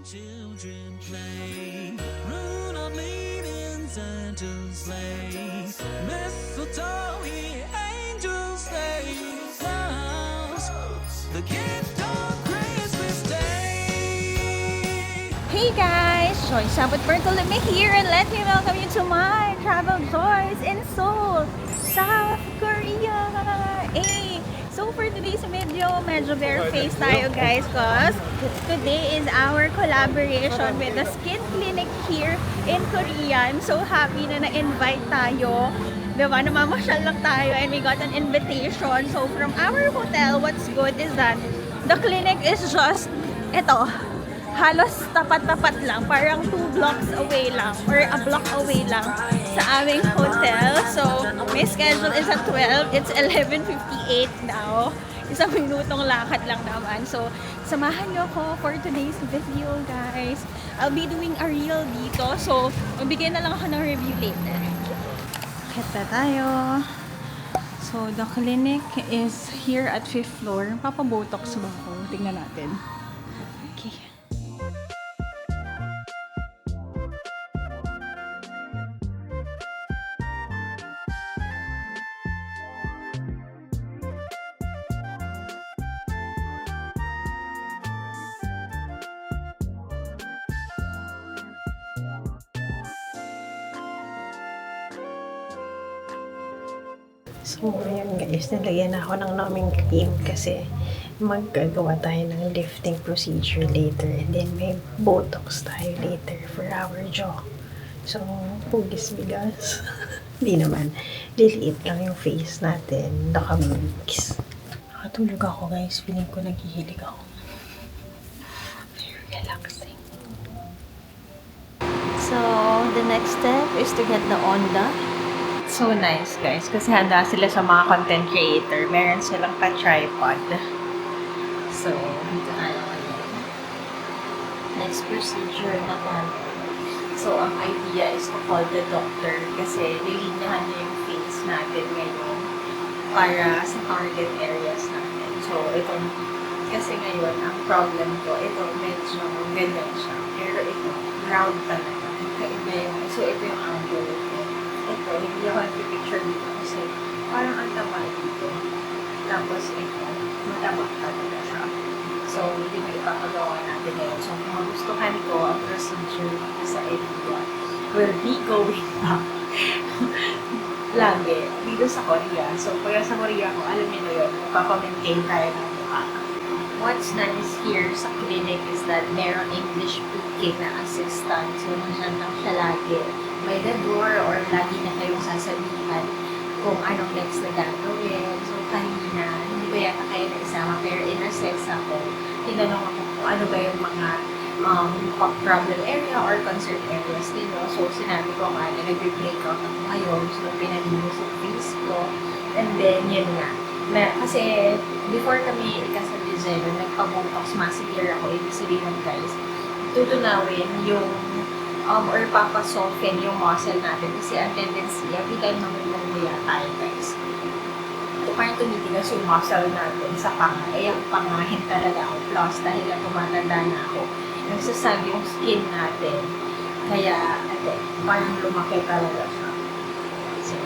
children play. Rudolph maidens Santa's sleigh. Mistletoe, here angels stay. Flowers, the gift of Christmas Day. Hey guys! Joy Sabot Bartolome here and let me welcome you to my travel joys in Seoul, South Korea! Hey! So for today's video, medyo bare-faced tayo guys cause today is our collaboration with the Skin Clinic here in Korea. I'm so happy na na-invite tayo. Diba? Namamasyal lang tayo and we got an invitation. So from our hotel, what's good is that the clinic is just, eto, halos tapat-tapat lang. Parang 2 blocks away lang or a block away lang sa aming hotel. So, my schedule is at 12. It's 11:58 now. Isang minutong lakad lang naman. So, samahan nyo ako for today's video, guys. I'll be doing a reel dito. So, magbigay na lang ako ng review later. Kita tayo. So, the clinic is here at 5th floor. Papabotox ba ako? Tingnan natin. Okay. So, ngayon guys, nilagyan na ako ng naming cream kasi maggagawa tayo ng lifting procedure later and then may botox tayo later for our jaw. So, pugis bigas. Hindi naman. Liliit lang yung face natin. Nakamix. Nakatulog ako guys. Feeling ko naghihilig ako. Very relaxing. So, the next step is to get the Onda. So nice guys, kasi handa sila sa mga content creator. Meron silang pa-tripod. So, dito tayo ngayon. Next procedure naman. So, ang idea is to call the doctor kasi lilinyahan niya yung face natin ngayon para sa target areas natin. So, ito, kasi ngayon, ang problem ko, ito medyo ganyan siya. Pero ito, round talaga. Kaiba yung, so ito yung angle ko. Ito, hindi ako nag-picture dito kasi parang ang taba dito. Tapos ito, mataba talaga siya. So, hindi mo ipapagawa natin ngayon. So, kung magustuhan ko ang procedure sa idea, will be going back lagi dito sa Korea. So, pag sa Korea ko, alam niyo na yun, magpapamaintain tayo ng mukha. What's nice here sa clinic is that meron English speaking na assistant. So, nandiyan lang siya lagi. May the door or lagi na kayong sasabihan kung anong next na gagawin. So, kanina, hindi ba yata kayo naisama pero in-assess ako. Tinanong ako kung ano ba yung mga problem area or concern areas nila. So, sinabi ko nga na nag-break out ako ngayon. So, pinalinis yung face ko. And then, yun nga. Kasi, before kami ikasal design, nagpa-botox massively ako. Ibig sabihin guys, tutunawin yung or papasoften yung muscle natin kasi ang tendency, every time na may tayo guys, parang tumitigas yung muscle natin sa panga. Eh, ang pangahin talaga ako. Plus, dahil na tumatanda na ako, nagsasag yung skin natin. Kaya, parang lumaki talaga siya. So,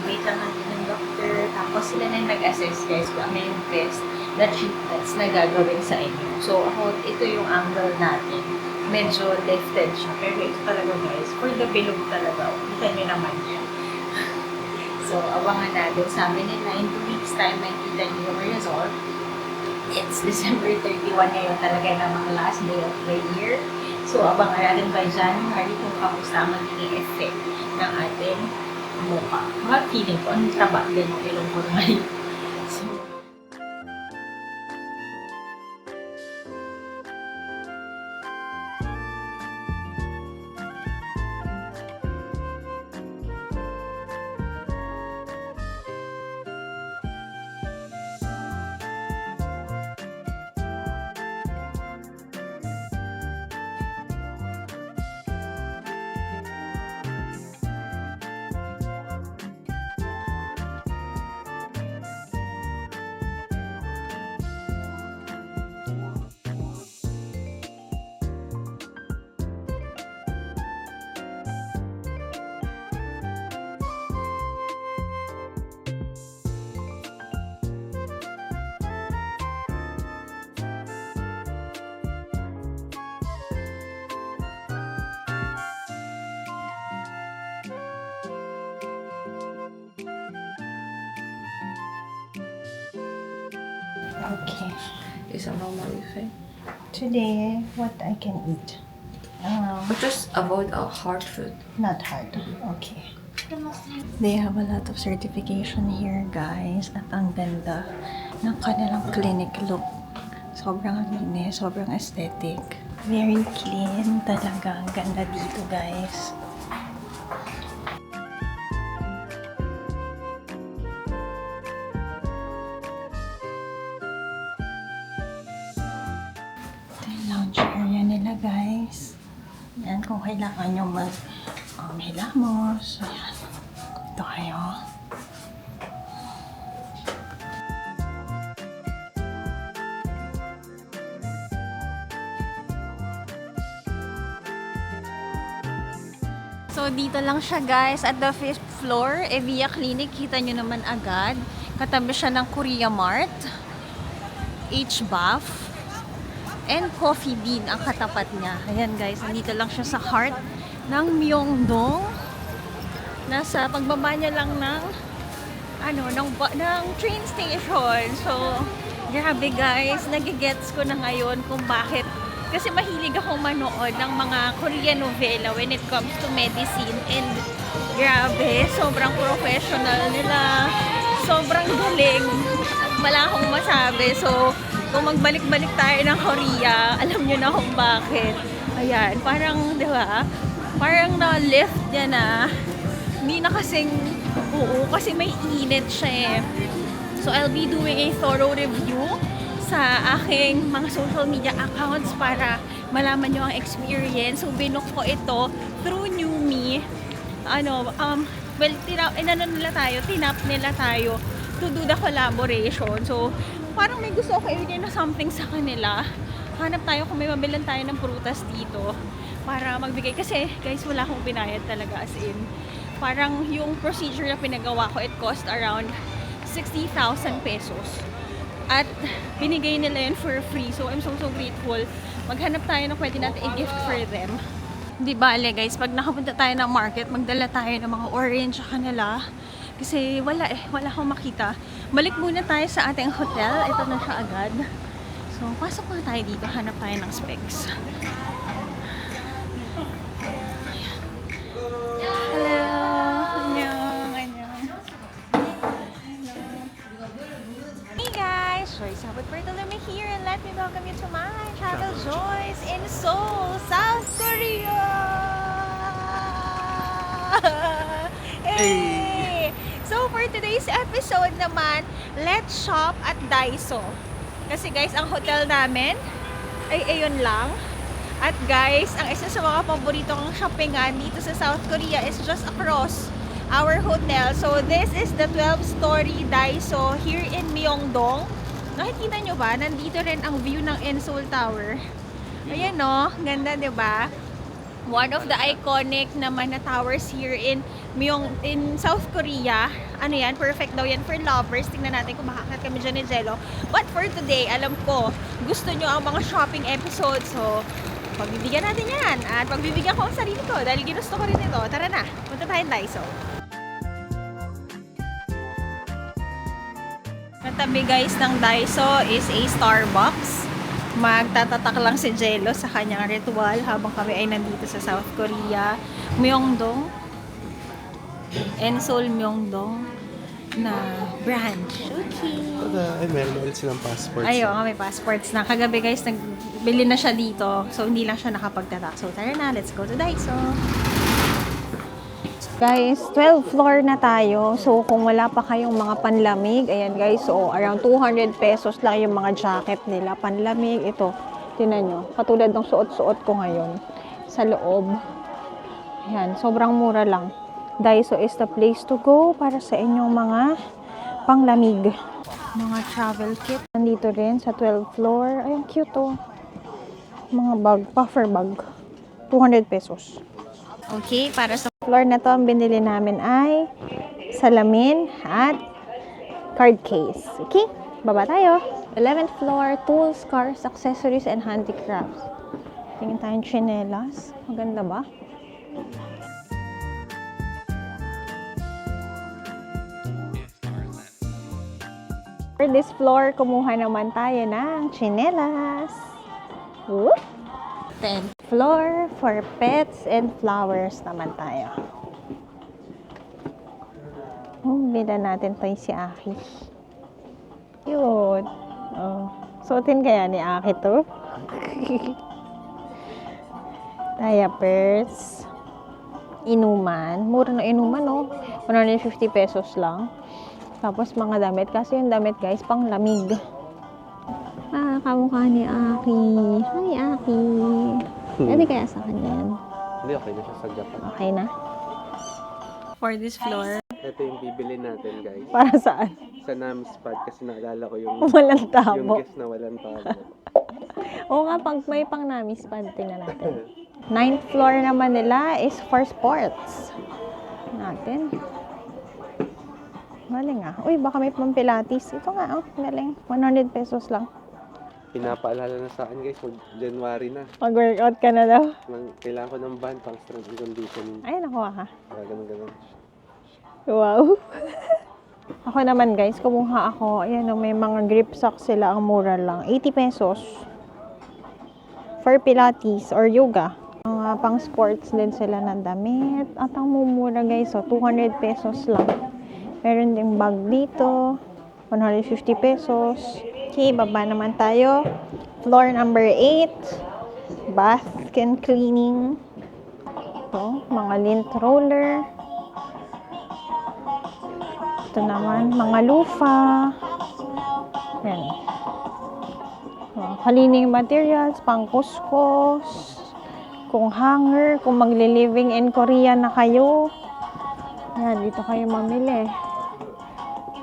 wait lang natin ng doctor. Tapos sila na nag-assess guys kung ano yung best na treatments na gagawin sa inyo. So, ito yung angle natin. Medyo lifted siya. Pero ito talaga guys, for the bilog talaga. Kita nyo naman yan. So, abangan natin. Sabi nila, in 2 weeks time, makikita nyo yung result. It's December 31 ngayon talaga na mga last day of the year. So, abangan natin by January kung kamusta magiging effect ng ating mukha. Mga feeling ko, ang taba din yung ilong ko ngayon. So, Okay. Is a normal buffet. Today, what I can eat? But just avoid hard food. Not hard. Okay. They have a lot of certification here, guys. At ang ganda ng kanilang clinic look. Sobrang linis, sobrang aesthetic. Very clean talaga. Ang ganda dito, guys. Ito yung lounge area nila, guys. Yan, kung kailangan nyo hilamos. Ayan. Ito kayo. So, dito lang siya, guys, at the 5th floor, Evia Clinic. Kita nyo naman agad. Katabi siya ng Korea Mart, H-Buff, and Coffee Bean ang katapat niya. Ayan, guys, nandito lang siya sa heart ng Myeongdong. Nasa pagbaba niya lang ng train station. So, grabe, guys, nagigets ko na ngayon kung bakit. Kasi mahilig akong manood ng mga Korean novela when it comes to medicine. And grabe, sobrang professional nila. Sobrang galing. Wala akong masabi. So, kung magbalik-balik tayo ng Korea, alam nyo na kung bakit. Ayan, parang, di ba? Parang na-lift niya na. Hindi na kasing kasi may init siya eh. So, I'll be doing a thorough review sa aking mga social media accounts para malaman nyo ang experience. So, binook ko ito through Newme. Tinap nila tayo to do the collaboration. So, parang may gusto ako i-bigay na something sa kanila. Hanap tayo kung may mabilan tayo ng prutas dito para magbigay. Kasi, guys, wala akong binayad talaga, as in. Parang yung procedure na pinagawa ko, it cost around 60,000 pesos. At binigay nila yun for free. So, I'm so grateful. Maghanap tayo na pwede natin i-gift for them. Di bale, guys, pag nakapunta tayo ng market, magdala tayo ng mga orange sa kanila. Kasi wala akong makita. Balik muna tayo sa ating hotel. Ito na siya agad. So, pasok na tayo dito. Hanap tayo ng specs. Hello! Joyce Abot Bertolome here, and let me welcome you to my Travel Joys in Seoul, South Korea! Hey! So for today's episode naman, let's shop at Daiso. Kasi guys, ang hotel namin ay ayun lang. At guys, ang isa sa mga paborito kong shoppingan dito sa South Korea is just across our hotel. So this is the 12-story Daiso here in Myeongdong. Nakikita nyo ba? Nandito rin ang view ng Seoul Tower. Ayan no, ganda 'di ba? One of the iconic naman na towers here in South Korea. Ano yan? Perfect daw yan for lovers. Tingnan natin kung makakit kami dyan ni Jello. But for today, alam ko, gusto nyo ang mga shopping episodes. So, pagbibigyan natin yan. At pagbibigyan ko ang sarili ko dahil ginusto ko rin ito. Tara na, punta tayo Daiso. Katabi guys ng Daiso is a Starbucks. Magtatatak lang si Jello sa kanyang ritual habang kami ay nandito sa South Korea, Myeongdong. Seoul Myeongdong na branch. Okay. Ay, meron silang passports. Ayun, may passports na. Kagabi guys, nagbili na siya dito. So, hindi lang siya nakapagtatak. So, tara na, let's go to Daiso. Guys, 12th floor na tayo. So, kung wala pa kayong mga panlamig, ayan guys, so around 200 pesos lang yung mga jacket nila. Panlamig, ito, tinan nyo. Katulad ng suot-suot ko ngayon sa loob. Ayan, sobrang mura lang. Daiso is the place to go para sa inyong mga panglamig. Mga travel kit. Nandito rin sa 12th floor. Ayan, cute oh. Mga bag, puffer bag. 200 pesos. Okay, para sa floor na to, ang binili namin ay salamin at card case. Okay, baba tayo. 11th floor, tools, cars, accessories, and handicrafts. Tingin tayong chinelas. Maganda ba? For this floor, kumuha naman tayo ng tsinelas. Whoop! 10th floor, for pets and flowers naman tayo. Bila natin to si Aki. Cute. Oh. Suotin kaya ni Aki to? Diapers. Inuman. Mura na inuman, no? 150 pesos lang. Tapos mga damit. Kasi yung damit, guys, pang lamig. Kamukha ni Aki. Hi, Aki. Pwede kaya sa kanya yan? Hindi, okay na siya sa Japan. Okay na? For this floor. Ito yung bibili natin, guys. Para saan? Sa Nami Spot kasi naalala ko yung Walang yung tabo. guest na walang tabo. Oo nga, pag may pang namis pa, tingnan natin. 9th floor naman nila is for sports. Natin. Galing ah. Uy, baka may pang pilates. Ito nga, oh. Galing. 100 pesos lang. Pinapaalala na sa akin, guys, January na. Mag-workout ka na daw. Kailangan ko ng band pang strength and conditioning. Ay, nakuha ka. Ganun. Wow. Ako naman, guys, kumuha ako. Ayan, oh, may mga grip socks sila. Ang mura lang. 80 pesos. For pilates or yoga. Mga pang sports din sila na damit. At ang mumura, guys, so 200 pesos lang. Meron ding bag dito. 150 pesos. Okay, baba naman tayo. Floor number 8. Bath and cleaning. Ito, mga lint roller. Ito naman, mga lufa. Yan. Cleaning materials, pang kuskus. Kung hanger, kung magli-living in Korea na kayo. Yan, dito kayo mamili.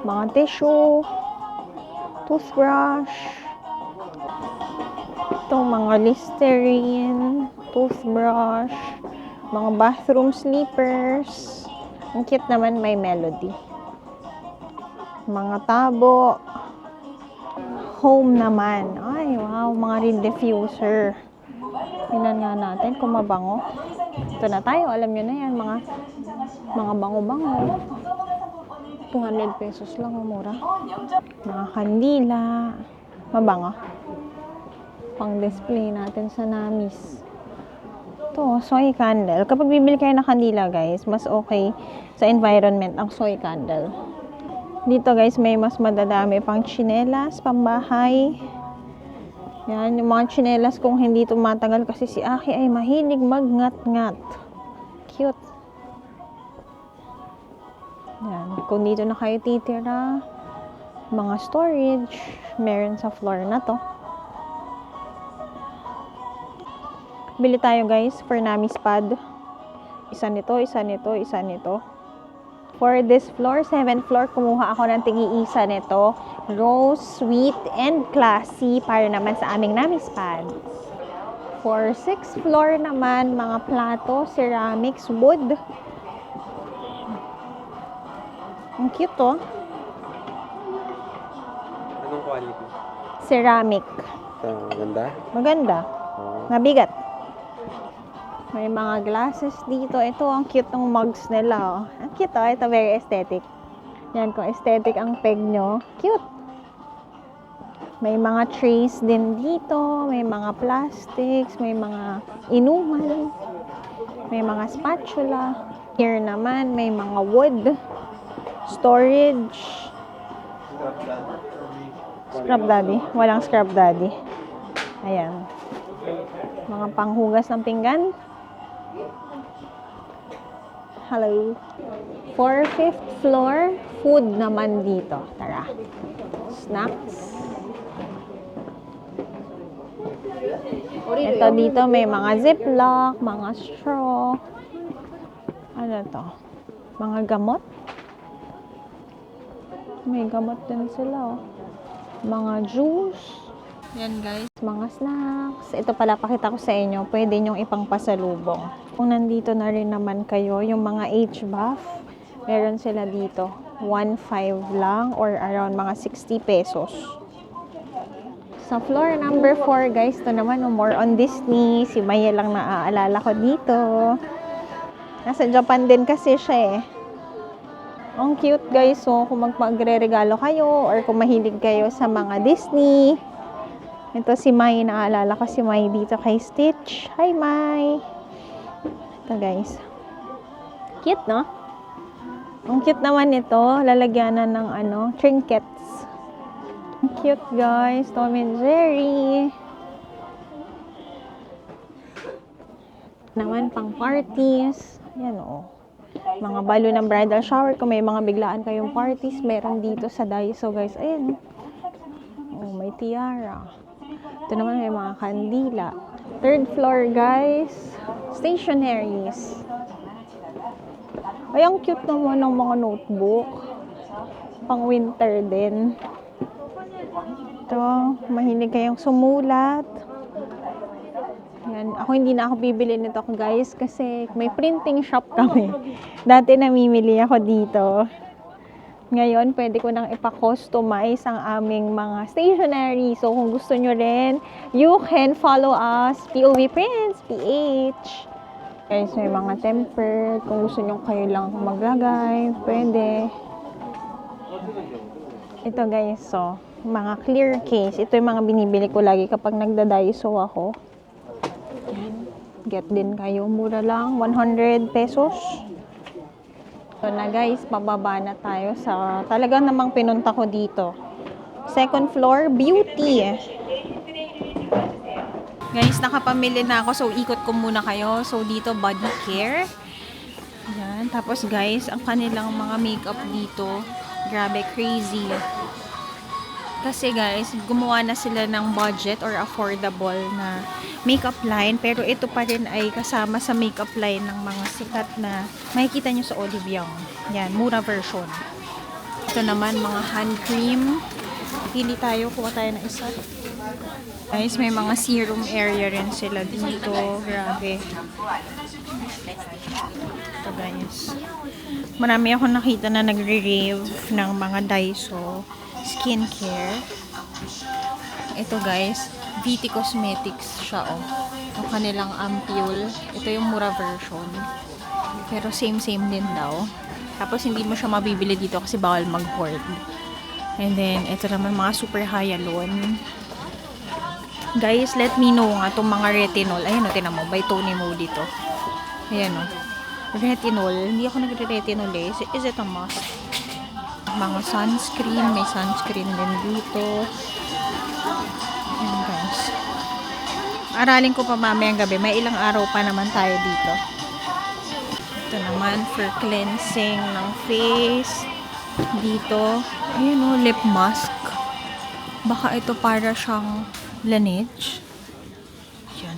Mga tissue. Toothbrush. Itong mga Listerine. Toothbrush. Mga bathroom slippers. Ang cute naman, may melody. Mga tabo. Home naman. Ay, wow. Mga rin diffuser. Tingnan nga natin kung mabango. Ito na tayo. Alam nyo na yan. Mga bango-bango. 200 pesos lang. Mura. Mga kandila. Mabango. Pang display natin sa Namis. Ito, soy candle. Kapag bibili kayo ng kandila, guys, mas okay sa environment ang soy candle. Dito, guys, may mas madadami pang tsinelas, pambahay. Yan, yung mga tsinelas kung hindi tumatagal kasi si Aki ay mahilig magngat-ngat. Cute. Yan, kung dito na kayo titira, mga storage, meron sa floor na to. Bili tayo, guys, for Namis pad. Isa nito, isa nito, isa nito. For this floor, 7th floor, kumuha ako ng tigi-isa nito. Rose, sweet, and classy para naman sa aming Namis pad. For 6th floor naman, mga plato, ceramics, wood. Ang cute to. Anong quality? Ceramic. Ganda? Maganda. Oh. Mabigat. May mga glasses dito. Ito, ang cute ng mugs nila. Oh. Ang cute, oh. Ito, very aesthetic. Yan, kung aesthetic ang peg nyo, cute. May mga trays din dito. May mga plastics. May mga inuman. May mga spatula. Here naman, may mga wood. Storage. Scrub daddy. Walang scrub daddy. Ayan. Mga panghugas ng pinggan. Hello. For 5th floor, food naman dito. Tara. Snacks. Ito dito may mga ziplock, mga straw. Ano to? Mga gamot. May gamot din sila, oh. Mga juice. Yan, guys. Mga snacks. Ito pala, pakita ko sa inyo. Pwede nyong ipang pasalubong. Kung nandito na rin naman kayo, yung mga HBAF, meron sila dito. 1.5 lang or around mga 60 pesos. Sa floor number 4, guys, ito naman, more on Disney. Si Maya lang naaalala ko dito. Nasa Japan din kasi siya, eh. Ang cute guys. So, kung magre-regalo kayo or kung mahilig kayo sa mga Disney. Ito si Mai. Naalala ko si Mai dito kay Stitch. Hi, Mai! Ito guys. Cute, no? Ang cute naman ito. Lalagyanan ng trinkets. Ang cute guys. Tom and Jerry. Naman pang parties. Yan o. Mga balloon ng bridal shower. Kung may mga biglaan kayong parties, meron dito sa Daiso guys. Ayan. Oh, may tiara. Ito naman may mga kandila. Third floor guys. Stationaries. Ay, ang cute naman ng mga notebook. Pang winter din. Ito, mahilig kayong sumulat. Yan. Ako hindi na ako bibili nito guys kasi may printing shop kami. Dati namimili ako dito. Ngayon, pwede ko nang ipa-customize ang aming mga stationery. So, kung gusto nyo rin, you can follow us, POV Prints, PH. Guys, may mga temper. Kung gusto nyo kayo lang maglagay, pwede. Ito guys, so, mga clear case. Ito yung mga binibili ko lagi kapag nagda-Daiso ako. Yan. Get din kayo. Mura lang. 100 pesos. So na guys, pababa na tayo sa talagang namang pinunta ko dito. Second floor, beauty. Guys, nakapamili na ako. So, ikot ko muna kayo. So, dito, body care. Yan. Tapos, guys, ang kanilang mga makeup dito. Grabe, crazy. Kasi, guys, gumawa na sila ng budget or affordable na makeup line. Pero, ito pa rin ay kasama sa makeup line ng mga sikat na makikita nyo sa Olive Young. Yan, mura version. Ito naman, mga hand cream. Pili tayo, kuha tayo ng isa. Guys, may mga serum area rin sila dito. Grabe. Ito guys. Marami ako nakita na nagre-rave ng mga Daiso skincare. Ito guys, VT Cosmetics siya oh. Ito kanilang ampule. Ito yung mura version. Pero same din daw. Tapos hindi mo siya mabibili dito kasi bawal mag-hoard. And then, ito naman mga super hyaluronic. Guys, let me know nga itong mga retinol. Ayan o, tinan mo. By Tony Mo dito. Ayan o. Retinol. Hindi ako nagre-retinol eh. Is it a must? Mga sunscreen. May sunscreen din dito. Ayan guys. Aralin ko pa mamayang gabi. May ilang araw pa naman tayo dito. Ito naman for cleansing ng face. Dito. Ayan o, lip mask. Baka ito para siyang Laneige. Yan.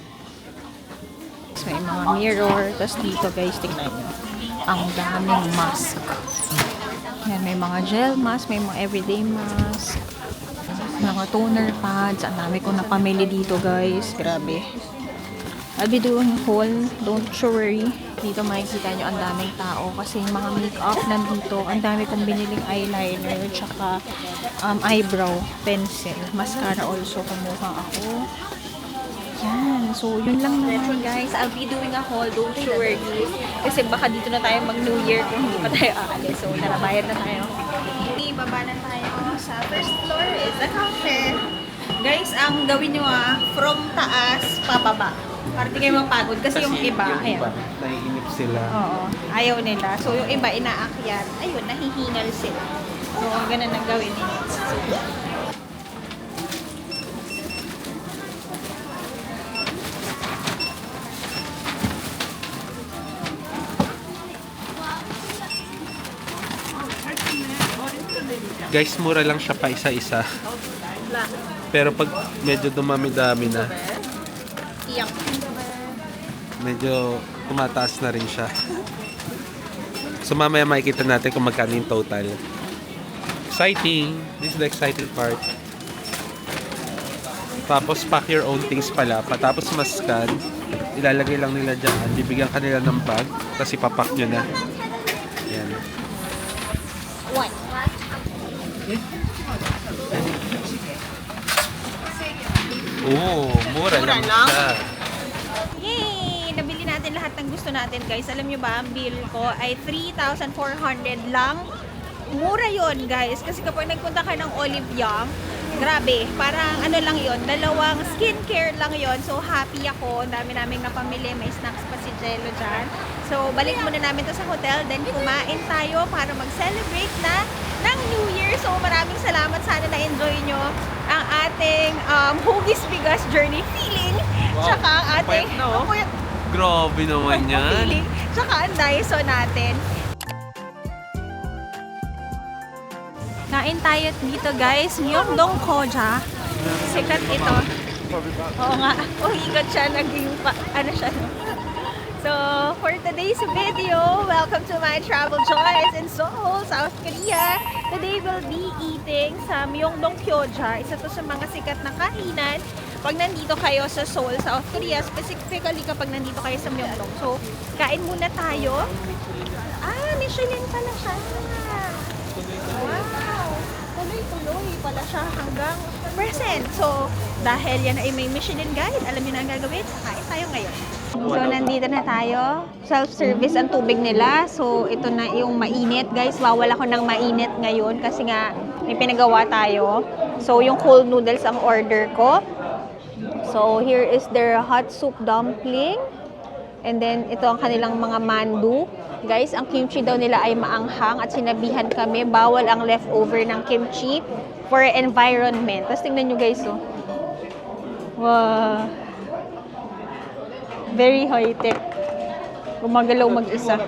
So, may mga mirror. Tapos dito guys, tingnan nyo. Ang daming mask. Yan, may mga gel mask. May mga everyday mask. Mga toner pads. Ang dami kong napamili dito guys. Grabe. I'll be doing haul. Don't you worry. Dito makikita nyo ang daming tao. Kasi yung mga makeup nandito. Ang dami kong biniling eyeliner. Tsaka eyebrow pencil. Mascara also. Kumuha ako. Yan. So, yun lang naman guys. I'll be doing a haul. Don't you worry. Kasi baka dito na tayo mag-New Year kung hindi pa tayo aalis. So, narabayad na tayo. Baba na tayo. Sa first floor is the counter. Guys, ang gawin nyo from taas, pababa. Para di kayo mapagod. Kasi yung iba, ayan. Naiinip sila. Oo. Ayaw nila. So, yung iba, inaakyat. Ayun, nahihingal sila. So, ganun ang gawin nila. Guys, mura lang siya pa isa-isa. Pero pag medyo dumami-dami na, Iyak. medyo tumataas na rin siya. So mamaya makikita natin kung magkano yung total. Exciting! This is the exciting part. Tapos pack your own things pala. Patapos ma-scan, ilalagay lang nila dyan. Bibigyan ka nila ng bag, tapos ipapack nyo na. Yan. What? Oo, mura lang lang? siya. Yay! Nabili natin lahat ng gusto natin guys. Alam nyo ba, ang bill ko ay 3,400 lang Mura yon guys. Kasi kapag nagpunta ka ng Olive Young, grabe, parang ano lang yon, dalawang skincare lang yon. So, happy ako. Ang dami naming napamili. May snacks pa si Jello dyan. So, balik muna namin to sa hotel. Then, kumain tayo para mag-celebrate na ng New Year. So, maraming salamat. Sana na-enjoy nyo ang ating Hugis Bigas Journey feeling. Wow, Tsaka ang ating... payat na, oh. Ang payat Grabe naman yan. feeling. Tsaka ang Daiso natin. Kain tayo dito guys. Myeongdong Koja. Sikat ito. Oo nga. Umigot siya. Naging ano siya. No? So, for today's video, welcome to my travel joys in Seoul, South Korea. Today we'll be eating sa Myeongdong Gyoza. Isa to sa mga sikat na kainan pag nandito kayo sa Seoul, South Korea, specifically kapag nandito kayo sa Myeongdong. So, kain muna tayo. Michelin pala siya. Wow! Tuloy-tuloy pala siya hanggang present. So, dahil yan ay may Michelin guide, alam niyo na ang gagawin. Kain tayo ngayon. So, nandito na tayo. Self-service ang tubig nila. So, ito na yung mainit. Guys, bawal ako ng mainit ngayon kasi nga may pinagawa tayo. So, yung cold noodles ang order ko. So, here is their hot soup dumpling. And then, ito ang kanilang mga mandu. Guys, ang kimchi daw nila ay maanghang at sinabihan kami, bawal ang leftover ng kimchi for environment. Tapos tingnan nyo guys, oh. Wow. Very high-tech. Gumagalaw mag-isa.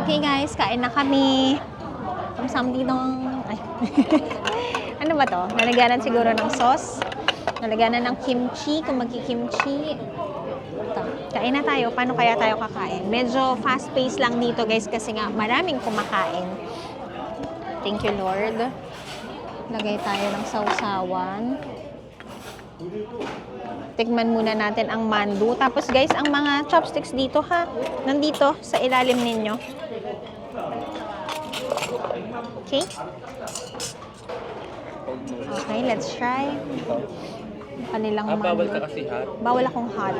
Okay guys, kain na kami. Something ay. Ano ba to? Nalagyanan siguro ng sauce. Nalagyanan ng kimchi, kung magkikimchi. Ito. Kain na tayo. Paano kaya tayo kakain? Medyo fast-paced lang dito guys kasi nga maraming kumakain. Thank you Lord. Lagay tayo ng sausawan. Tikman muna natin ang mandu. Tapos guys, ang mga chopsticks dito ha. Nandito sa ilalim ninyo. Okay? Okay, let's try. Kanilang mandu. Bawal ka kasi hot. Bawal akong hot.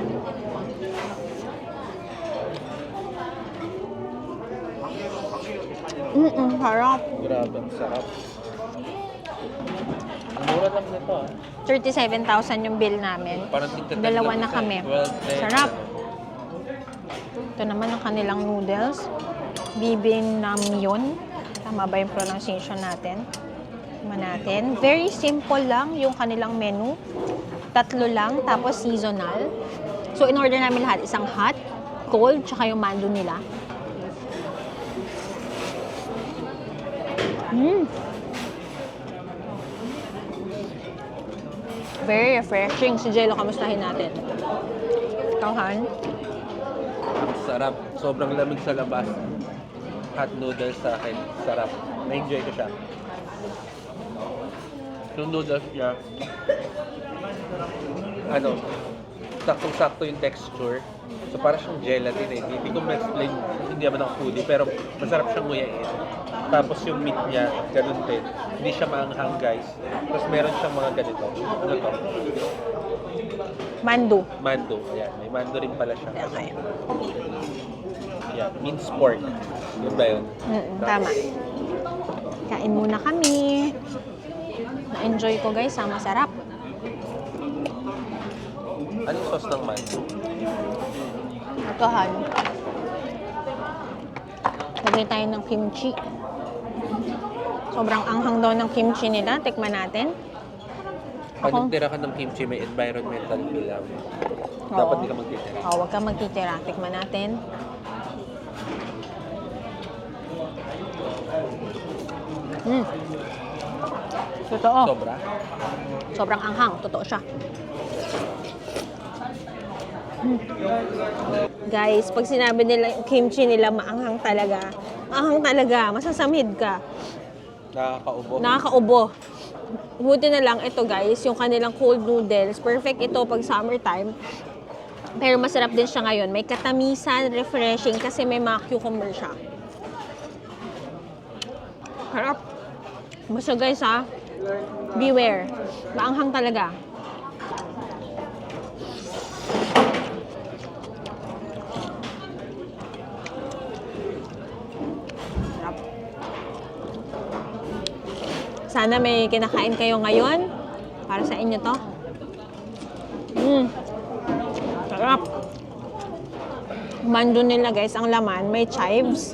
Harap. Grabe, ang sarap. Mura lang nito ah. 37,000 yung bill namin. Parang tigtatan Dalawa lang na isa. kami. 12, Sarap. Ito naman ang kanilang noodles. Bibinamyeon. Tama ba yung pronunciation natin? Tama natin. Very simple lang yung kanilang menu. 3 lang, tapos seasonal. So, in-order namin lahat. Isang hot, cold, tsaka yung mandu nila. Very refreshing. Si Jello, kamustahin natin. Ikaw, Han? Sarap. Sobrang lamig sa labas. Hot noodles sa akin. Sarap. Na-enjoy ko siya. Yung noodles niya, saktong-sakto yung texture. So, parang siyang gelatin eh. Hindi ko ma-explain, hindi naman ako foodie, pero masarap siyang nguyain. Tapos yung meat niya, ganun din. Hindi siya maanghang, guys. Tapos meron siyang mga ganito. Ano to? Mandu. Mando. Ayan, may mando rin pala siya. Okay. Ayan, minced pork. Yun ba yun? Tama. Kain muna kami. Na-enjoy ko guys, masarap. Anong sauce ng mando? Ito, Han. Lagay tayo ng kimchi. Sobrang anghang daw ng kimchi nila. Tikman natin. Pag nagtira ka ng kimchi, may environmental feel lang. Dapat di ka magtitira. Huwag kang magtitira. Tikman natin. Totoo. Sobra? Sobrang anghang. Totoo siya. Guys, pag sinabi nila yung kimchi nila maanghang talaga. Maanghang talaga. Masasamid ka. Nakakaubo. Nakakaubo. Buti na lang ito guys, yung kanilang cold noodles. Perfect ito pag summertime. Pero masarap din siya ngayon. May katamisan, refreshing kasi may mga cucumber siya. Harap. Basta guys ha, beware. Maanghang talaga. Sarap. Sana may kinakain kayo ngayon. Para sa inyo to. Sarap. Mando nila guys, ang laman, may chives,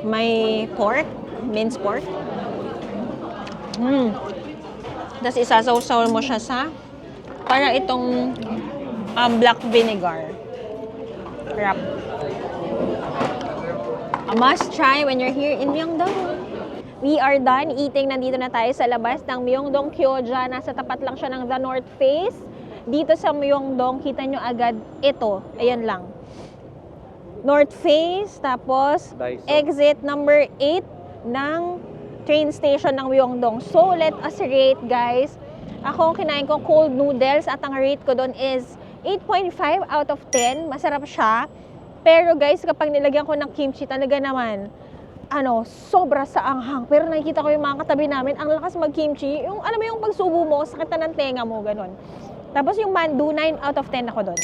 may pork, minced pork. Tapos isasaw-saw mo siya sa para itong black vinegar. Sarap. A must try when you're here in Myeongdong. We are done eating. Nandito na tayo sa labas ng Myeongdong Gyoza. Nasa tapat lang siya ng The North Face. Dito sa Myeongdong, kita nyo agad ito. Ayan lang. North Face, tapos Daiso. exit number 8 ng train station ng Myeongdong. So, let us rate, guys. Ako, kinain ko cold noodles at ang rate ko doon is 8.5 out of 10. Masarap siya. Pero guys, kapag nilagyan ko ng kimchi, talaga naman, sobra sa anghang. Pero nakikita ko yung mga katabi namin, ang lakas mag-kimchi. Yung, alam mo yung pagsubo mo, sakit na ng tenga mo, ganun. Tapos yung mandu, 9 out of 10 ako doon.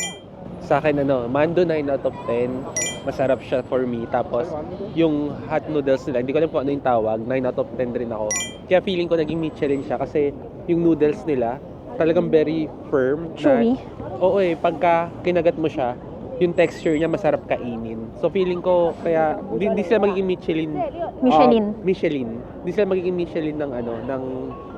Sa akin, mando 9 out of 10. Masarap siya for me. Tapos, yung hot noodles nila, hindi ko alam kung ano yung tawag, 9 out of 10 rin ako. Kaya feeling ko naging Michelin siya kasi yung noodles nila, talagang very firm. Chewy. Oo pagka kinagat mo siya, yung texture niya masarap kainin. So feeling ko, kaya, hindi sila magiging Michelin. Michelin. Hindi sila magiging Michelin ng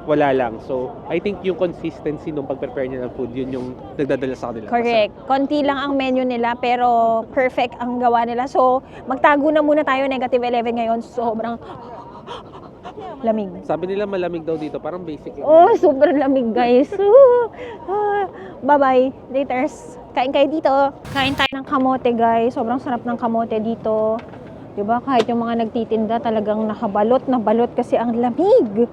wala lang. So, I think yung consistency nung pag-prepare niya ng food, yun yung nagdadala sa kanila. Correct. Konti lang ang menu nila, pero perfect ang gawa nila. So, magtago na muna tayo, negative 11 ngayon. Sobrang lamig. Sabi nila malamig daw dito, parang basic. Oh, super lamig, guys. Bye-bye. Laters. Kain kayo dito. Kain tayo ng kamote, guys. Sobrang sarap ng kamote dito. 'Di ba? Kahit yung mga nagtitinda talagang nakabalot na balot kasi ang lamig.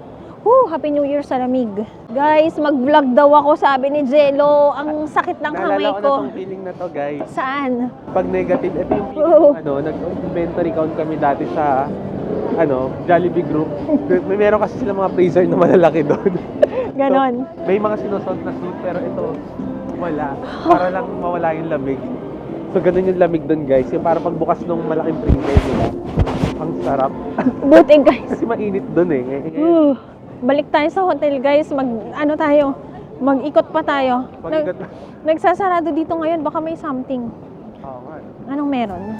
Happy New Year sa lamig. Guys, mag-vlog daw ako, sabi ni Jello. Ang sakit ng kamay Naalala ko na ko. tong feeling na to, guys. Saan? Pag negative, ito yung feeling, nag-inventory count kami dati sa, Jollibee Group. Meron kasi sila mga freezer na malalaki doon. Ganon. So, may mga sinusot na seat, pero ito, wala. Para lang mawala yung lamig. So, ganun yung lamig doon, guys. Yung para pagbukas ng malaking freezer nila, ang sarap. Buti, guys. Kasi mainit doon eh. Balik tayo sa hotel, guys. Mag-ikot pa tayo. Pag-ikot na. Nagsasarado dito ngayon. Baka may something. Oo nga. Anong meron?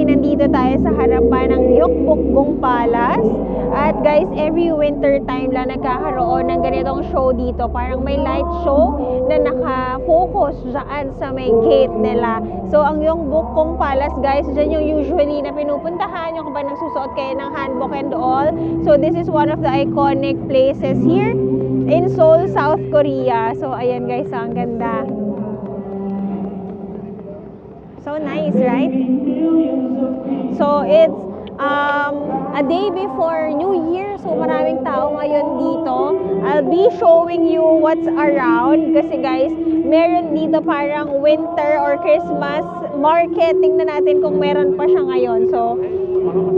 Nandito tayo sa harapan ng Gyeongbokgung Palace. At guys, every winter time lang nagkakaroon ng ganitong show dito. Parang may light show na naka-focus dyan sa may gate nila. So, ang Gyeongbokgung Palace, guys, dyan yung usually na pinupuntahan yung kapag nagsusuot kayo ng hanbok and all. So, this is one of the iconic places here in Seoul, South Korea. So, ayan guys, ang ganda. So nice, right? So it's a day before New Year. So maraming tao ngayon dito. I'll be showing you what's around. Kasi guys, meron dito parang winter or Christmas market. Tingnan natin kung meron pa siya ngayon. So,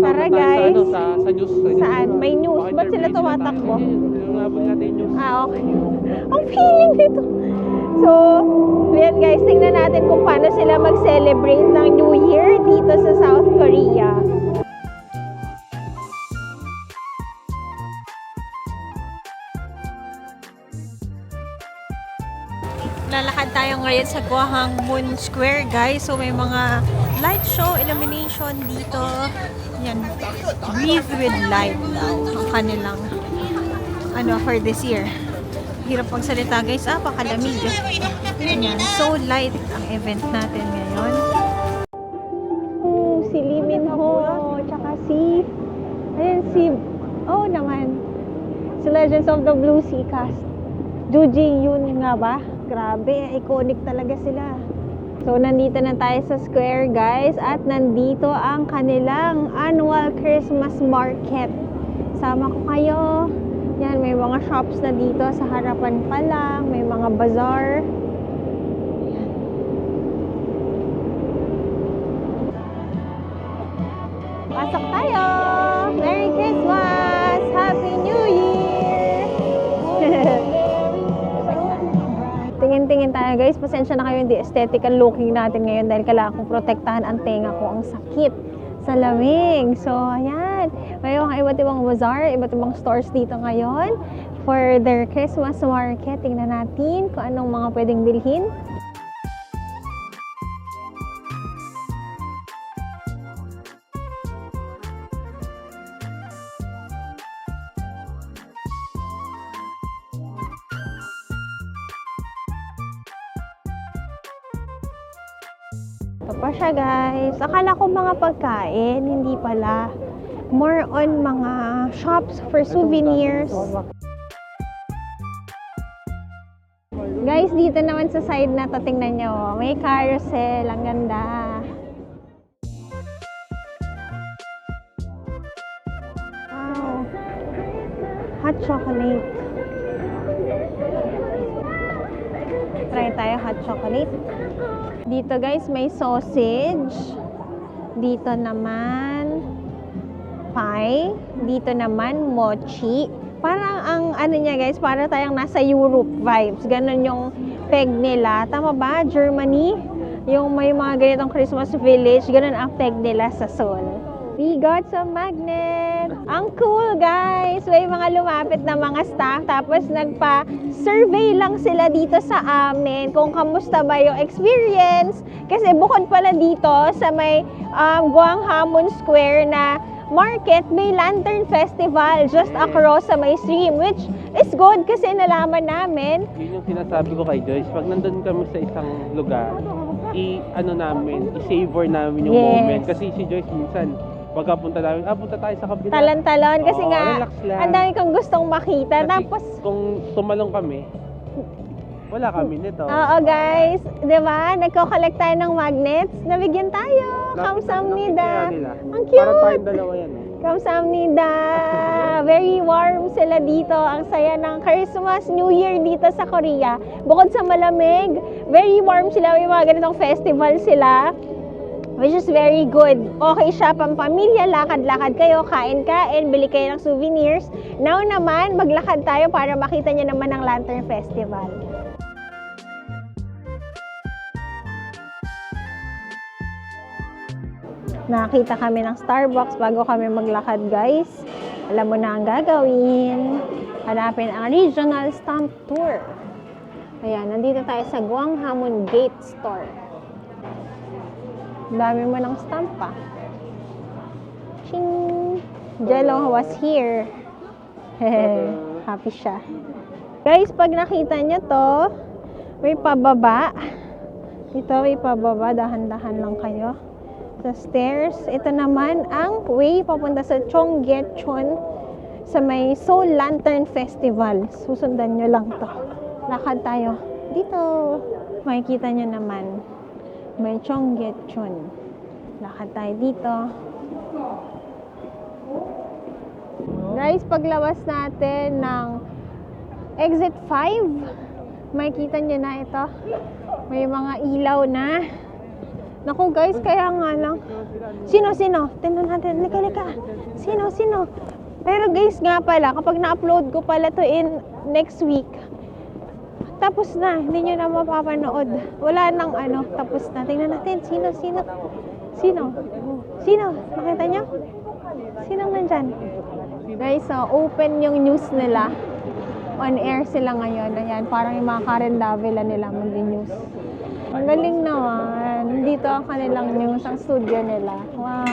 tara guys. Sa news. Saan? May news. Ba't sila tumatakbo? Natin news. Okay. Ang feeling nito. So, ayan guys, tingnan natin kung paano sila mag-celebrate ng New Year dito sa South Korea. Lalakad tayo ngayon sa Gwanghwamun Square, guys. So, may mga light show, illumination dito. Yan. Breathe with light daw ang kanilang for this year. Hirap magsalita, guys. Pakalamig. Yan. So light ang event natin ngayon. Si Lee Min Ho, tsaka si naman. Si guys, Legends of the Blue Sea cast. Juji yun nga ba? Grabe, iconic talaga sila. So, nandito na tayo sa square, guys. At nandito ang kanilang annual Christmas market. Sama ko kayo. Yan, may mga shops na dito sa harapan pa lang. May mga bazaar. Yan. Pasok tayo! Merry Christmas! Happy New Year! Tingin-tingin tayo guys. Pasensya na kayo, hindi aesthetical looking natin ngayon dahil kailangan kong protektahan ang tenga ko. Ang sakit sa lamig. So, ayan. May mga iba't ibang bazaar, iba't ibang stores dito ngayon for their Christmas market. Tingnan natin kung anong mga pwedeng bilhin. Ito pa siya guys. Akala ko mga pagkain, hindi pala. More on mga shops for souvenirs. Guys, dito naman sa side na to, tingnan nyo. May carousel. Ang ganda. Wow. Hot chocolate. Try tayo hot chocolate. Dito guys, may sausage. Dito naman, pie. Dito naman, mochi. Parang ang ano niya guys, para tayong nasa Europe vibes. Ganon yung peg nila. Tama ba? Germany? Yung may mga ganitong Christmas village. Ganon ang peg nila sa Seoul. We got some magnet. Ang cool guys. May mga lumapit na mga staff. Tapos nagpa-survey lang sila dito sa amin kung kamusta ba yung experience. Kasi bukod pala dito sa may Gwanghwamun Square na market, may Lantern Festival just across sa may stream. Which is good kasi nalaman namin. Yun yung sinasabi ko kay Joyce. Pag nandun kami sa isang lugar, i-savor namin yung moment. Kasi si Joyce minsan, pagkapunta namin, punta tayo sa kabila. Talon-talon kasi nga, relax lang. ang dami kang gustong makita. Kasi Tapos, kung tumalong kami, wala kami nito. oo guys, di ba? Nagko-collect tayo ng magnets. Nabigyan tayo. Kamsamnida. Ang cute. Para tayong dalawa yan. Kamsamnida. Very warm sila dito. Ang saya ng Christmas, New Year dito sa Korea. Bukod sa malamig, very warm sila. May mga ganitong festival sila. Which is very good. Okay siya, pampamilya, lakad-lakad kayo, kain-kain, bili kayo ng souvenirs. Now naman, maglakad tayo para makita niyo naman ang Lantern Festival. Nakita kami ng Starbucks bago kami maglakad, guys. Alam mo na ang gagawin. Hanapin ang Regional Stamp Tour. Ayan, nandito tayo sa Gwanghwamun Gate Store. Dami mo ng stamp pa. Ching! Jello was here. Happy siya. Guys, pag nakita nyo to, may pababa. Dito may pababa. Dahan-dahan lang kayo. Sa stairs. Ito naman ang way papunta sa Cheonggyecheon sa may Seoul Lantern Festival. Susundan nyo lang to. Lakad tayo. Dito. Makikita nyo naman. May Cheonggyecheon. Lakad tayo dito. Guys, paglabas natin ng exit 5, makikita nyo na ito. May mga ilaw na. Naku guys, kaya nga lang. Sino? Tingnan natin. Lika. Sino? Pero guys nga pala, kapag na-upload ko pala to in next week, tapos na, hindi nyo na mapapanood. Wala nang tapos na. Tingnan natin, sino? Nakita nyo? Sinong nandyan? Guys, open yung news nila. On air sila ngayon. Ayan, parang yung mga Karen Davila nila mag-news. Ang galing naman. Ayan, dito ang kanilang news, ang studio nila. Wow!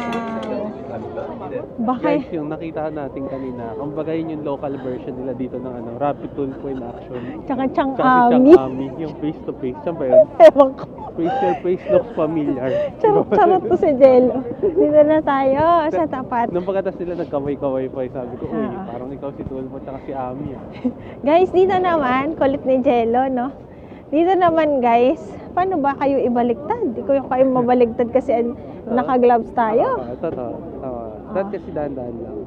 Baka, Guys, yung nakita natin kanina, kumbaga yun yung local version nila dito ng ano, Rapid Tulfo in action. tsaka Chang Tsaka si Ami. Chang Ami, yung face to face. Saan ba yun? Ewan ko. Face your face looks familiar. Charot to si Jello. Dito na tayo, sa tapat. Nung pagkatas nila nagkaway-kaway pa, sabi ko, uy, Ah. parang ikaw si Tulfo tsaka si Ami. Ah. Guys, dito naman, kulit ni Jello, no? Dito naman, guys, paano ba kayo ibaliktad? Di ko yung kayo mabaligtad kasi naka-gloves tayo. Ito, tama. Dahil kasi dahan-dahan lang.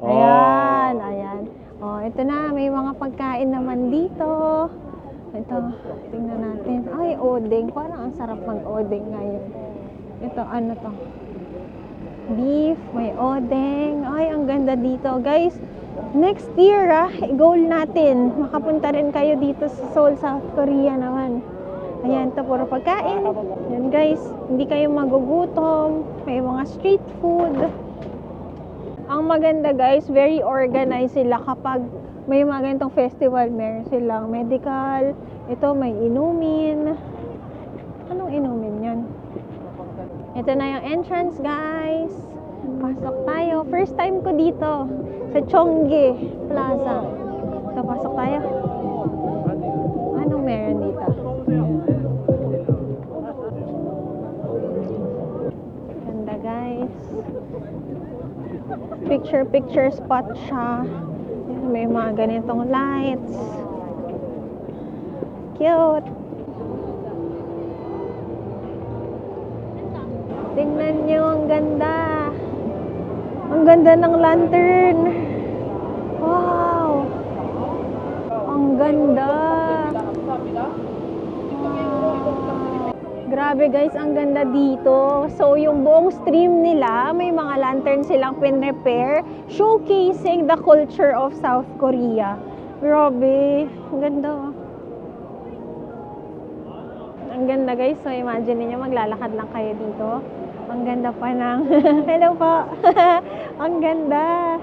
Ayan, ayan. Oh, ito na, may mga pagkain naman dito. Ito, tingnan natin. Ay, odeng. Parang ang sarap mag-odeng ngayon. Ito, ano to? Beef, may odeng. Ay, ang ganda dito. Guys, next year, goal natin. Makapunta rin kayo dito sa Seoul, South Korea naman. Ayan, ito puro pagkain. Yan guys, hindi kayo magugutom. May mga street food. Ang maganda guys, very organized sila kapag may mga ganitong festival. Meron silang medical. Ito, may inumin. Anong inumin yan? Ito na yung entrance guys. Pasok tayo. First time ko dito sa Cheonggi Plaza. So, pasok tayo. Anong meron dito? Ganda guys. Picture spot siya. May mga ganitong lights. Cute. Tingnan nyo, ang ganda. Ang ganda ng lantern. Wow. Ang ganda. Grabe guys, ang ganda dito. So, yung buong stream nila, may mga lantern silang pin-repair, showcasing the culture of South Korea. Grabe. Ang ganda. Ang ganda guys. So, imagine niyo maglalakad lang kayo dito. Ang ganda pa ng... Hello po. Ang ganda.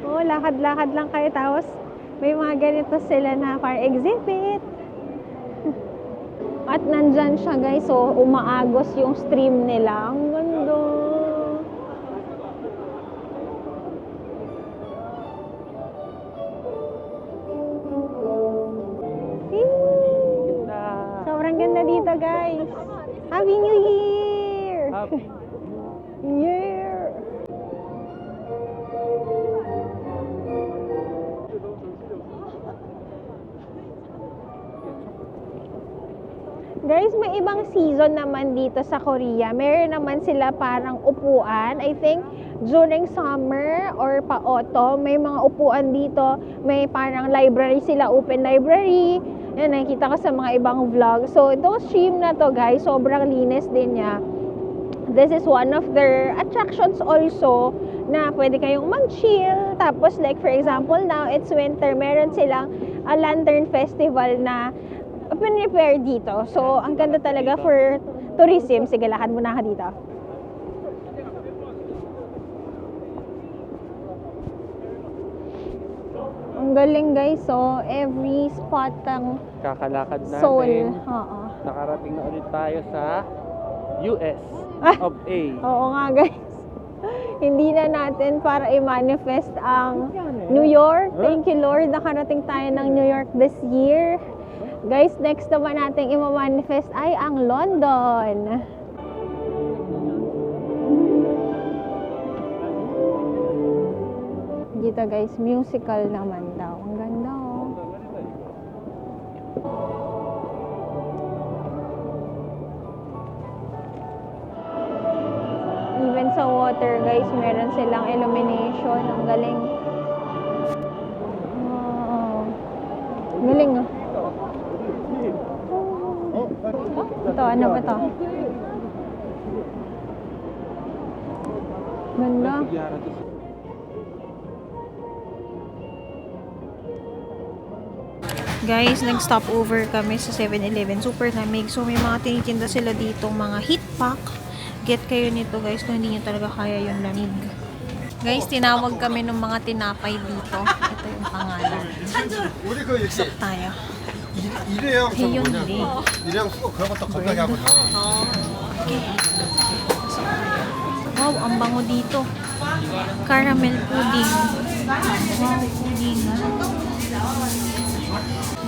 Oh, lakad-lakad lang kayo. Tapos, may mga ganito sila na for exhibit. At nandyan siya guys, so umaagos yung stream nila. Ang ganda. Sobrang ganda dito guys. Happy New Year! Happy Year! Guys, may ibang season naman dito sa Korea. Meron naman sila parang upuan. I think during summer or pa-autumn, may mga upuan dito. May parang library sila, open library. Yan, nakikita ko sa mga ibang vlog. So, itong stream na to guys, sobrang linis din niya. This is one of their attractions also na pwede kayong mag-chill. Tapos like for example, now it's winter. Meron silang a lantern festival na pin-repair dito. So, ang ganda talaga for tourism. Sige, lakad muna ka dito. Ang galing guys. So, every spot ng kakalakad natin. Seoul. Oo. Nakarating na ulit tayo sa US of A. Oo nga guys. Hindi na natin para i-manifest ang New York. Thank you Lord. Nakarating tayo ng New York this year. Guys, next naman natin i-manifest ay ang London. Dito guys, musical naman daw. Ang ganda oh. Even sa water guys, meron silang illumination. Ang galing. Wow. Galing ah. Ito, ano ba to? Ganda. Guys, nag-stop over kami sa 7-Eleven. Super lamig. So, may mga tinitinda sila dito, mga heat pack. Get kayo nito guys kung hindi nyo talaga kaya yung lamig. Guys, tinawag kami ng mga tinapay dito. Ito yung pangalan. Stop tayo. 일회용 저거 Ayun, 뭐냐? hindi. 일회용 쓰고 그런 것도 겁나게 하거든. Wow, ang bango dito. Caramel pudding. Wow, pudding.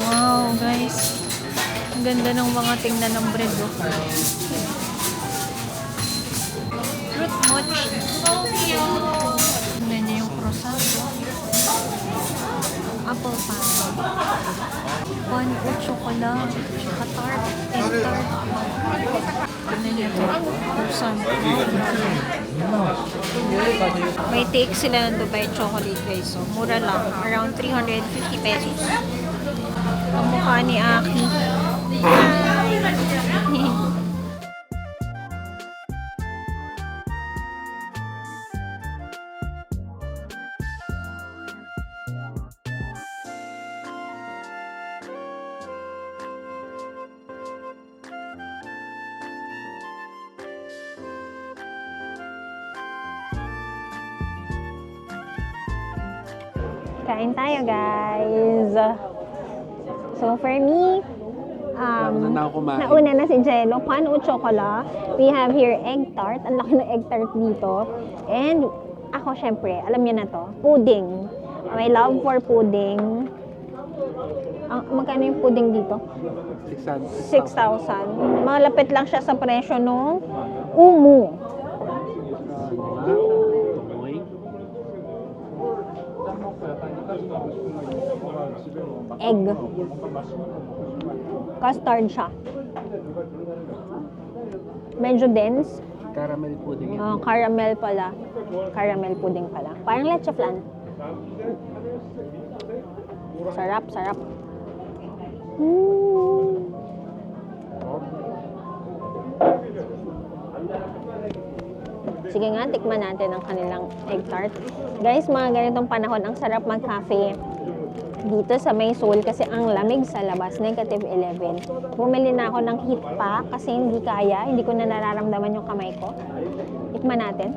Wow, guys. Ang ganda ng mga tingnan ng bread, oh. Fruit mochi. Tingnan niya yung croissant, oh. Apple pie. Pan o chocolate. Tsaka tart. Egg tart. Tingnan niya ito. Croissant. May take sila ng Dubai chocolate, guys. So, mura lang. Around 350 pesos. Ang mukha ni Aki. Kain tayo, guys. So, for me, Nauna na ako kumain. nauna na si Jello. Pan o chocolate. We have here egg tart. Ang laki ng egg tart dito. And ako, syempre, alam niyo na to, pudding. My love for pudding. Magkano yung pudding dito? 6,000. Malapit lang siya sa presyo nung umu. Egg. Custard siya. Medyo dense. Caramel pudding. Caramel pala. Caramel pudding pala. Parang leche flan. Sarap, sarap. Sige nga, tikman natin ang kanilang egg tart. Guys, mga ganitong panahon, ang sarap mag-cafe dito sa May Seoul kasi ang lamig sa labas, -11. Bumili na ako ng heat pack kasi hindi kaya, hindi ko na nararamdaman yung kamay ko. Tikman natin.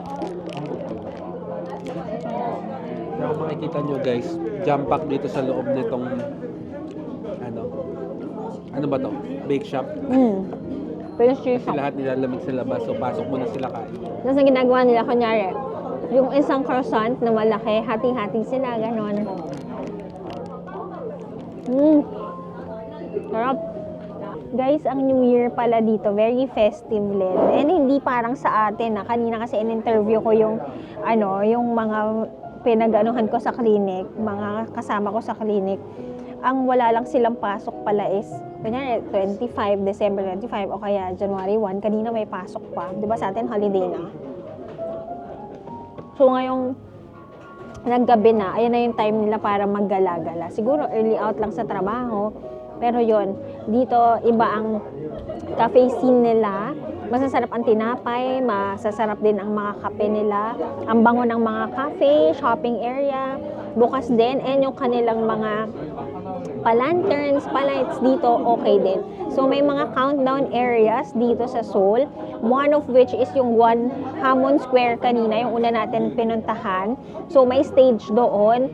Kaya kung makikita nyo guys, jam pack dito sa loob nitong ano ba to? Bake shop. Pastry Kasi shop. lahat nilalamig sa labas, so pasok muna sila kain. Tapos ang ginagawa nila, kunyari, yung isang croissant na malaki, hati-hati sila, ganon. Sarap. Guys, ang New Year pala dito, very festive din. And hindi parang sa atin na kanina kasi in-interview ko yung yung mga pinag-anuhan ko sa clinic, mga kasama ko sa clinic. Ang wala lang silang pasok pala is, kanya 25, December 25 o kaya January 1, kanina may pasok pa. Di ba sa atin, holiday na. So ngayong naggabi na, ayan na yung time nila para maggala-gala. Siguro early out lang sa trabaho, pero yon dito iba ang cafe scene nila. Masasarap ang tinapay, masasarap din ang mga kape nila. Ang bango ng mga cafe, shopping area, bukas din. And yung kanilang mga pa-lanterns, pa-lights dito, okay din. So may mga countdown areas dito sa Seoul. One of which is yung Hammon Square kanina, yung una natin pinuntahan. So may stage doon.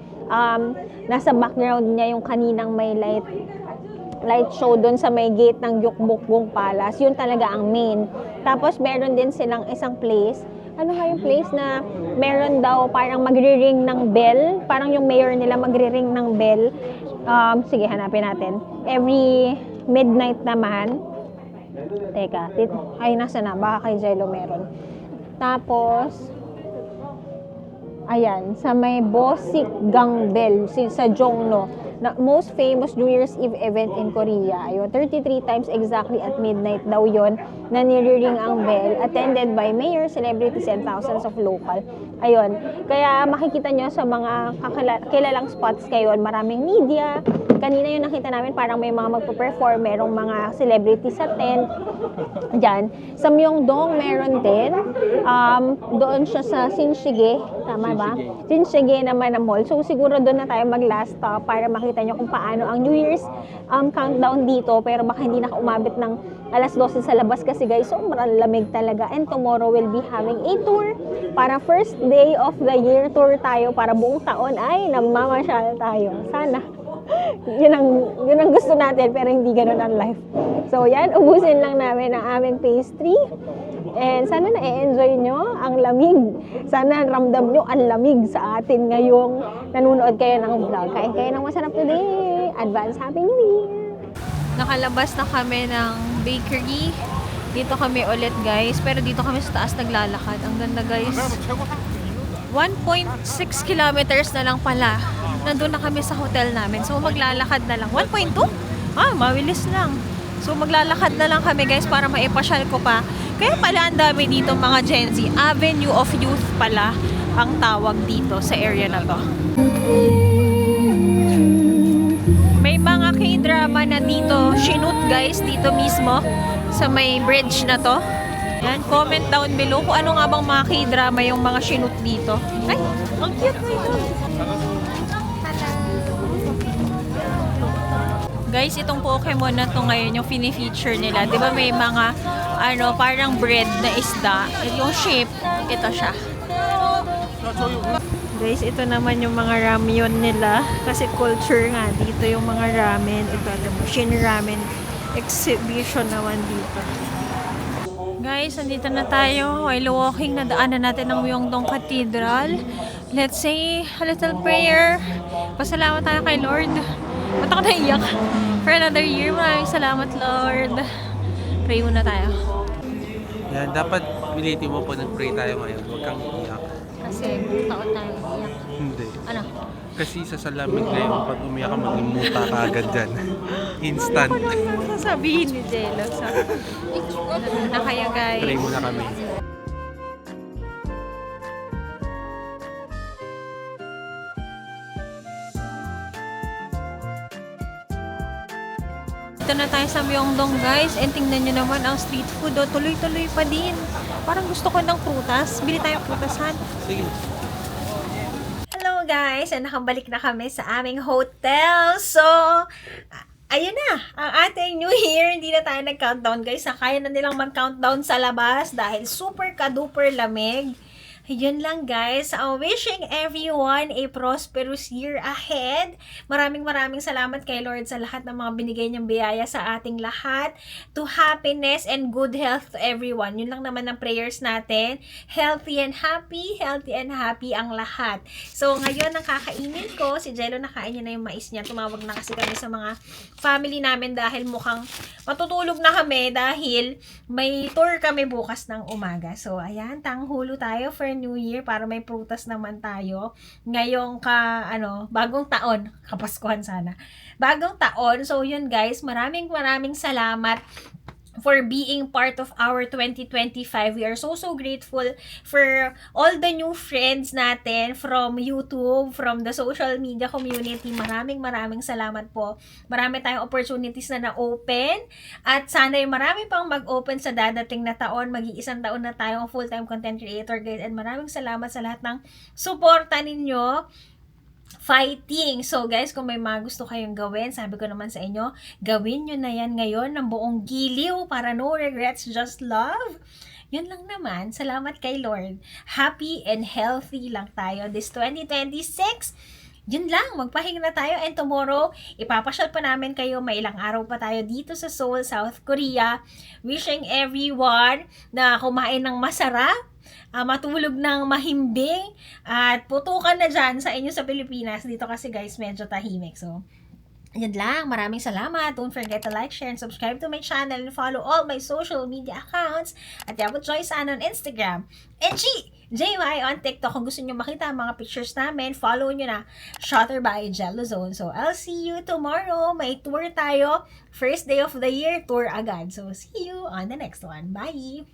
Nasa background niya yung kaninang may light show doon sa may gate ng Gyeongbokgung Palace. Yun talaga ang main. Tapos meron din silang isang place. Ano nga yung place na meron daw parang magre-ring ng bell. Parang yung mayor nila magre-ring ng bell. Sige, hanapin natin. Every midnight naman. Teka, ay nasa na? Baka kay Jello meron. Tapos, ayan, sa may Bosik Gangbel, sa Jongno. Na most famous New Year's Eve event in Korea. Ayun, 33 times exactly at midnight daw yon na niriring ang bell, attended by mayor, celebrities, and thousands of local. Ayun, kaya makikita nyo sa mga kilalang spots kayo, maraming media. Kanina yung nakita namin, parang may mga magpo-perform, merong mga celebrities sa tent. Diyan. Sa Myeongdong, meron din. Doon siya sa Shinsegae. Tama ba? Shinsegae naman na mall. So, siguro doon na tayo mag-last stop para makita nyo kung paano ang New Year's countdown dito. Pero baka hindi umabot ng alas 12 sa labas kasi guys, sobrang lamig talaga. And tomorrow we'll be having a tour para first day of the year tour tayo para buong taon ay namamasyal tayo. Sana. yun ang gusto natin, pero hindi ganun ang life. So, yan, ubusin lang namin ang aming pastry. And sana na-enjoy nyo ang lamig. Sana ramdam nyo ang lamig sa atin ngayong nanonood kayo ng vlog. Kain kayo ng masarap today. Advance Happy New Year! Nakalabas na kami ng bakery. Dito kami ulit guys. Pero dito kami sa taas naglalakad. Ang ganda guys. 1.6 kilometers na lang pala. Nandun na kami sa hotel namin. So maglalakad na lang. 1.2? Mabilis lang. So maglalakad na lang kami guys para maipasyal ko pa. Kaya pala ang dami dito mga Gen Z. Avenue of Youth pala ang tawag dito sa area na to. May mga K-drama na dito. Shoot guys dito mismo sa may bridge na to. Yan, comment down below kung ano nga bang mga K-drama yung mga shoot dito. Ay, ang cute na ito. Guys, itong Pokemon na to ngayon, yung fini-feature nila. Di ba may mga, parang bread na isda. Yung shape, ito siya. Guys, ito naman yung mga ramyun nila. Kasi culture nga, dito yung mga ramen. Ito, Shin Ramen exhibition naman dito. Guys, nandito na tayo. While walking, nadaanan natin ang Myeongdong Cathedral. Let's say a little prayer. Pasalamat tayo kay Lord. Ba't ako naiyak? For another year, maraming salamat, Lord. Pray muna tayo. Yan, dapat pilitin mo po nag-pray tayo ngayon. Huwag kang iiyak. Kasi takot tayo iyak. Hindi. Ano? Kasi sa salamin ngayon, pag umiyak ka, mag-imuta ka agad dyan. Instant. Ano yung sasabihin ni Jello? So, na kayo guys. Pray muna kami. Dito na tayo sa Myeongdong guys. And tingnan nyo naman ang street food. Tuloy-tuloy pa din. Parang gusto ko ng prutas. Bili tayo prutasan. Sige. Hello guys! And nakabalik na kami sa aming hotel. So, ayun na. Ang ating New Year. Hindi na tayo nag-countdown guys. Kaya na nilang mag-countdown sa labas dahil super ka-duper lamig. Yun lang guys. Wishing everyone a prosperous year ahead. Maraming salamat kay Lord sa lahat ng mga binigay niyang biyaya sa ating lahat. To happiness and good health to everyone. Yun lang naman ang prayers natin. Healthy and happy ang lahat. So ngayon ang kakainin ko, si Jello nakain niya na yung mais niya. Tumawag na kasi kami sa mga family namin dahil mukhang matutulog na kami dahil may tour kami bukas ng umaga. So ayan, tanghulo tayo for New Year para may prutas naman tayo ngayong bagong taon, kapaskuhan sana. Bagong taon. So yun guys, maraming salamat for being part of our 2025. We are so grateful for all the new friends natin from YouTube, from the social media community. Maraming salamat po. Marami tayong opportunities na na-open at sana yung marami pang mag-open sa dadating na taon. Mag-iisang taon na tayong full-time content creator guys, and maraming salamat sa lahat ng suporta ninyo. Fighting. So guys, kung may mga gusto kayong gawin, sabi ko naman sa inyo, gawin nyo na yan ngayon ng buong giliw para no regrets, just love. Yun lang naman. Salamat kay Lord. Happy and healthy lang tayo this 2026. Yun lang, magpahinga na tayo, and tomorrow, ipapasyal pa namin kayo, may ilang araw pa tayo dito sa Seoul, South Korea. Wishing everyone na kumain ng masarap, matulog ng mahimbing, at putukan na dyan sa inyo sa Pilipinas. Dito kasi guys, medyo tahimik. So, yan lang. Maraming salamat. Don't forget to like, share, and subscribe to my channel and follow all my social media accounts at Yabut Joy San on Instagram and JY on TikTok. Kung gusto nyo makita ang mga pictures namin, follow nyo na Shutter by Jello Zone. So, I'll see you tomorrow. May tour tayo. First day of the year, tour agad. So, see you on the next one. Bye!